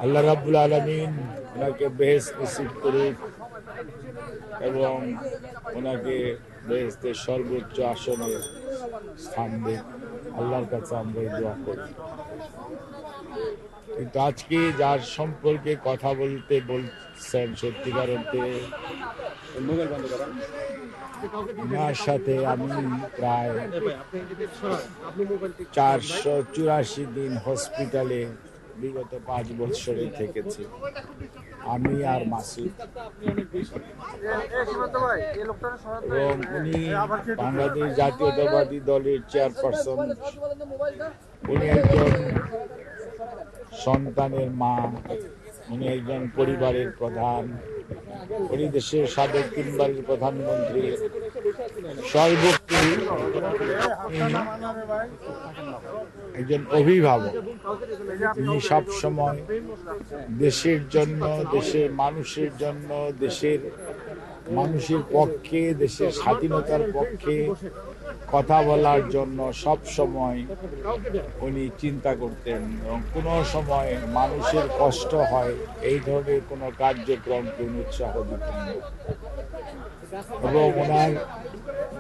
আল্লাহ রাব্বুল আলামিন ওনাকে বেহেশত নসিব করুক এবং ওনাকে বেহেশতের সর্বোচ্চ আসনে স্থান দেন। আল্লাহর কাছে আমরা এই দোয়া করি। কিন্তু আজকে যার সম্পর্কে কথা বলতে বলছেন, সত্যিকার অর্থে ওনার সাথে আমি প্রায় 484 দিন হসপিটালে বিগত 5 বছরে থেকেছি, আমি আর মাসুদ। এবং উনি বাংলাদেশ জাতীয়তাবাদী দলের চেয়ারপারসন, উনি একজন সন্তানের মা, উনি একজন পরিবারের প্রধান, উনি দেশের সাবেক 3বারের প্রধানমন্ত্রী, সর্বোপরি একজন অভিভাবক। তিনি সবসময় দেশের জন্য, দেশের মানুষের জন্য, দেশের মানুষের পক্ষে, দেশের স্বাধীনতার পক্ষে কথা বলার জন্য সব সময় উনি চিন্তা করতেন এবং কোনো সময় মানুষের কষ্ট হয় এই ধরনের কোনো কার্যক্রমকে উনি উৎসাহ দিতেন না। এবং ওনার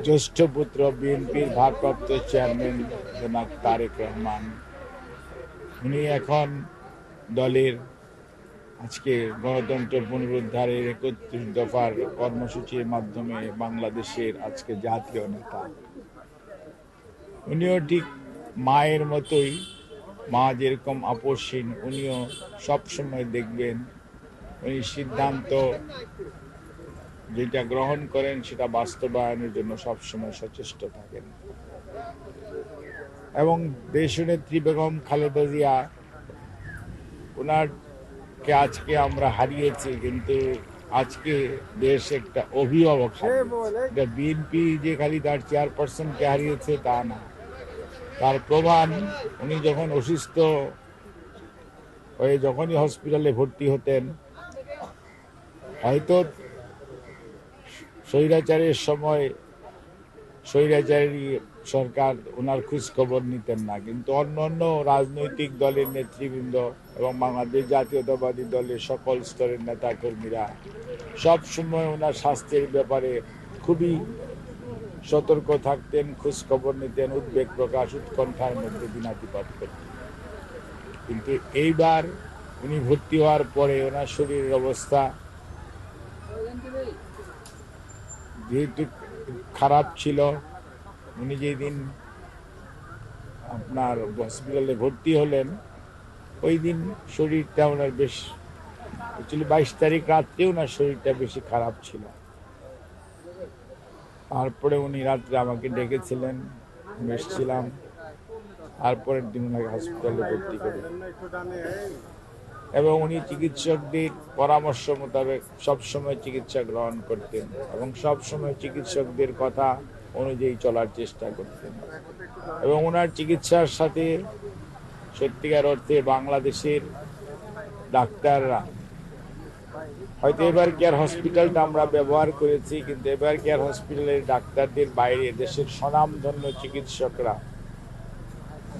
জ্যেষ্ঠ পুত্র বিএনপির ভারপ্রাপ্ত চেয়ারম্যান জনাব তারেক রহমান, উনি এখন দলের আজকে গণতন্ত্র পুনরুদ্ধারের 31 দফার কর্মসূচির মাধ্যমে বাংলাদেশের আজকে জাতীয় নেতা। উনিও ঠিক মায়ের মতোই, মা যেরকম আপসহীন, উনিও সবসময় দেখবেন উনি সিদ্ধান্ত যেটা গ্রহণ করেন সেটা বাস্তবায়নের জন্য সবসময় সচেষ্ট থাকেন। এবং দেশনেত্রী বেগম খালেদা জিয়া, ওনারকে আজকে আমরা হারিয়েছি, কিন্তু আজকে দেশ একটা অভিভাবক হারিয়েছে। বিএনপি যে খালি তার চেয়ারপারসনকে হারিয়েছে তা না, তার প্রমাণ উনি যখন অসুস্থ হয়ে যখনই হসপিটালে ভর্তি হতেন, হয়তো স্বৈরাচারের সময় স্বৈরাচারী সরকার ওনার খোঁজ খবর নিতেন না, কিন্তু অন্য অন্য রাজনৈতিক দলের নেতৃবৃন্দ এবং বাংলাদেশ জাতীয়তাবাদী দলের সকল স্তরের নেতা কর্মীরা সব সময় ওনার স্বাস্থ্যের ব্যাপারে খুবই সতর্ক থাকতেন, খোঁজ খবর নিতেন, উদ্বেগ প্রকাশ, উৎকণ্ঠার মধ্যে দিনাতিপাত করতেন। কিন্তু এইবার উনি ভর্তি হওয়ার পরে ওনার শরীরের অবস্থা যেহেতু খারাপ ছিল, উনি যেদিন আপনার হসপিটালে ভর্তি হলেন ওই দিন শরীরটা ওনার বেশ, অ্যাকচুয়ালি 22 তারিখ রাত্রে ওনার শরীরটা বেশি খারাপ ছিল। তারপরে উনি রাত্রে আমাকে ডেকেছিলেন, এসেছিলাম, তারপরের দিন ওনাকে হসপিটালে ভর্তি করি এবং উনি চিকিৎসকদের পরামর্শ মোতাবেক সবসময় চিকিৎসা গ্রহণ করতেন এবং সবসময় চিকিৎসকদের কথা অনুযায়ী চলার চেষ্টা করতেন। এবং ওনার চিকিৎসার সাথে সত্যিকার অর্থে বাংলাদেশের ডাক্তাররা, হয়তো এবার কেয়ার হসপিটালটা আমরা ব্যবহার করেছি, কিন্তু এবার কেয়ার হসপিটালের ডাক্তারদের বাইরে দেশের স্বনামধন্য চিকিৎসকরা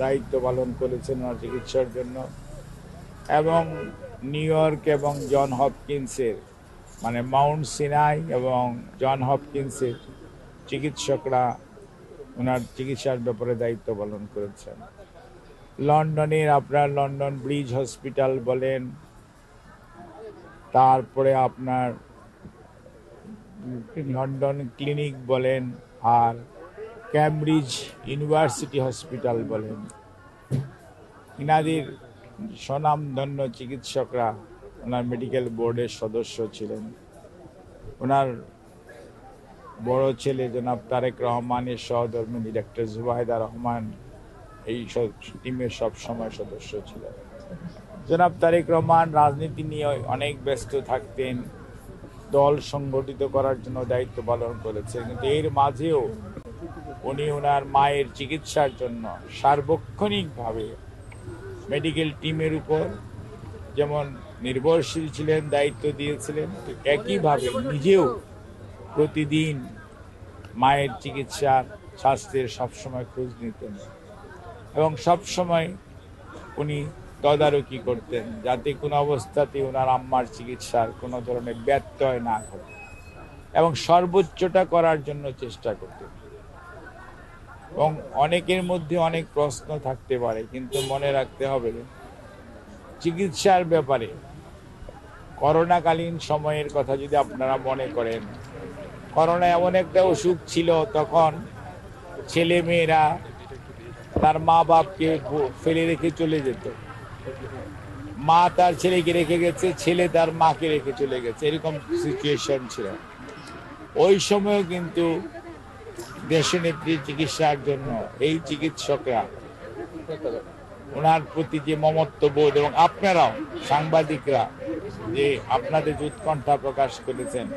দায়িত্ব পালন করেছেন ওনার চিকিৎসার জন্য। এবং নিউ ইয়র্ক এবং জন হপকিন্সের, মানে মাউন্ট সিনাই এবং জন হপকিন্সের চিকিৎসকরা ওনার চিকিৎসার ব্যাপারে দায়িত্ব পালন করেছেন। লন্ডনের আপনার লন্ডন ব্রিজ হসপিটাল বলেন, তারপরে আপনার লন্ডন ক্লিনিক বলেন, আর ক্যামব্রিজ ইউনিভার্সিটি হসপিটাল বলেন, ইনাদের স্বনামধন্য চিকিৎসকরা ওনার মেডিকেল বোর্ডের সদস্য ছিলেন। ওনার বড় ছেলে জনাব তারেক রহমানের সহধর্মিণী ডাক্তার জুবাইদা রহমান এই টিমের সব সময় সদস্য ছিলেন। জনাব তারেক রহমান রাজনীতি নিয়ে অনেক ব্যস্ত থাকতেন, দল সংগঠিত করার জন্য দায়িত্ব পালন করেছেন, কিন্তু এর মাঝেও উনি ওনার মায়ের চিকিৎসার জন্য সার্বক্ষণিকভাবে মেডিকেল টিমের উপর যেমন নির্ভরশীল ছিলেন, দায়িত্ব দিয়েছিলেন, একইভাবে নিজেও প্রতিদিন মায়ের চিকিৎসার স্বাস্থ্যের সবসময় খোঁজ নিতেন এবং সবসময় উনি তদারকি করতেন, যাতে কোনো অবস্থাতেই ওনার আম্মার চিকিৎসার কোনো ধরনের ব্যত্যয় না ঘটে, এবং সর্বোচ্চটা করার জন্য চেষ্টা করতেন। এবং অনেকের মধ্যে অনেক প্রশ্ন থাকতে পারে, কিন্তু মনে রাখতে হবে চিকিৎসার ব্যাপারে করোনাকালীন সময়ের কথা যদি আপনারা মনে করেন, করোনা এমন একটা অসুখ ছিল, তখন ছেলে মেয়েরা তার মা বাপকে ফেলে রেখে চলে যেত, মা তার ছেলেকে রেখে গেছে, ছেলে তার মাকে রেখে চলে গেছে, এরকম সিচুয়েশন ছিল। ওই সময়ও কিন্তু দেশনেত্রীর চিকিৎসার জন্য এই চিকিৎসকরা ওনার প্রতি যে মমত্ববোধ, এবং আপনারাও সাংবাদিকরা যে আপনাদের যে উৎকণ্ঠা প্রকাশ করেছেন,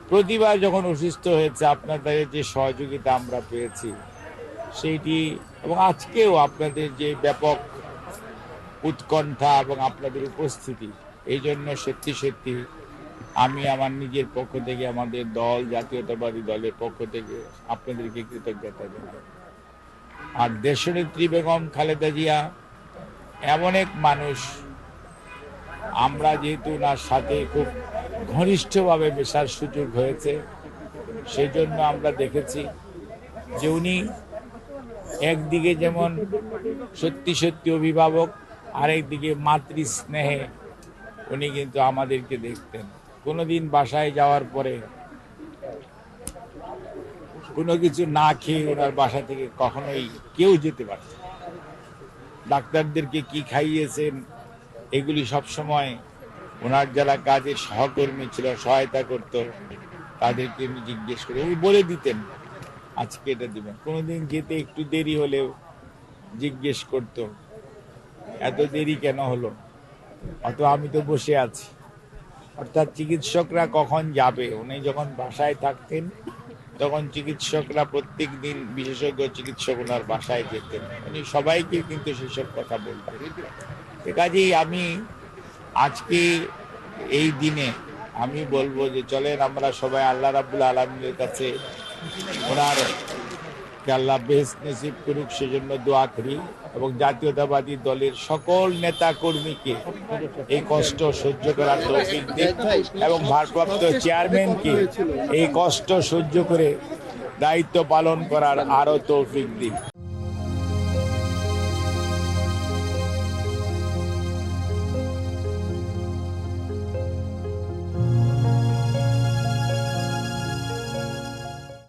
প্রতিবার যখন অসুস্থ হয়েছে আপনাদের যে সহযোগিতা আমরা পেয়েছি সেইটি, এবং আজকেও আপনাদের যে ব্যাপক উৎকণ্ঠা এবং আপনাদের উপস্থিতি, এই জন্য সত্যি সত্যি আমি আমার নিজের পক্ষ থেকে, আমাদের দল, জাতীয়তাবাদী দলের পক্ষ থেকে আপনাদেরকে কৃতজ্ঞতা জানাই। আর দেশনেত্রী বেগম খালেদা জিয়া এমন এক মানুষ, আমরা যেহেতু ওনার সাথে খুব ঘনিষ্ঠভাবে মেশার সুযোগ হয়েছে, সেই জন্য আমরা দেখেছি যে উনি একদিকে যেমন সত্যি সত্যি অভিভাবক, আরেকদিকে মাতৃ স্নেহে উনি কিন্তু আমাদেরকে দেখতেন। কোনোদিন বাসায় যাওয়ার পরে কোনো কিছু না খেয়ে ওনার বাসা থেকে কখনোই কেউ যেতে পারত না। ডাক্তারদেরকে কি খাইয়েছেন এগুলি সবসময় ওনার যারা কাজের সহকর্মী ছিল, সহায়তা করত, তাদেরকে উনি জিজ্ঞেস করে উনি বলে দিতেন আজকে এটা দিবেন। কোনোদিন যেতে একটু দেরি হলেও জিজ্ঞেস করতো এত দেরি কেন হলো, অত আমি তো বসে আছি। অর্থাৎ চিকিৎসকরা কখন যাবে, উনি যখন বাসায় থাকতেন তখন চিকিৎসকরা প্রত্যেক দিন বিশেষজ্ঞ চিকিৎসক ওনার বাসায় যেতেন, উনি সবাইকে কিন্তু সেসব কথা বলতেন। কাজেই আমি আজকে এই দিনে আমি বলবো যে চলেন আমরা সবাই আল্লাহ রাব্বুল আলামিনের কাছে ওনার আল্লাহ বেহেশত নসিব করুক সেজন্য দোয়া করি, এবং জাতীয়তাবাদী দলের সকল নেতা কর্মীকে এই কষ্ট সহ্য করার তৌফিক দিন, এবং ভারপ্রাপ্ত চেয়ারম্যানকে এই কষ্ট সহ্য করে দায়িত্ব পালন করার আরো তৌফিক দিন।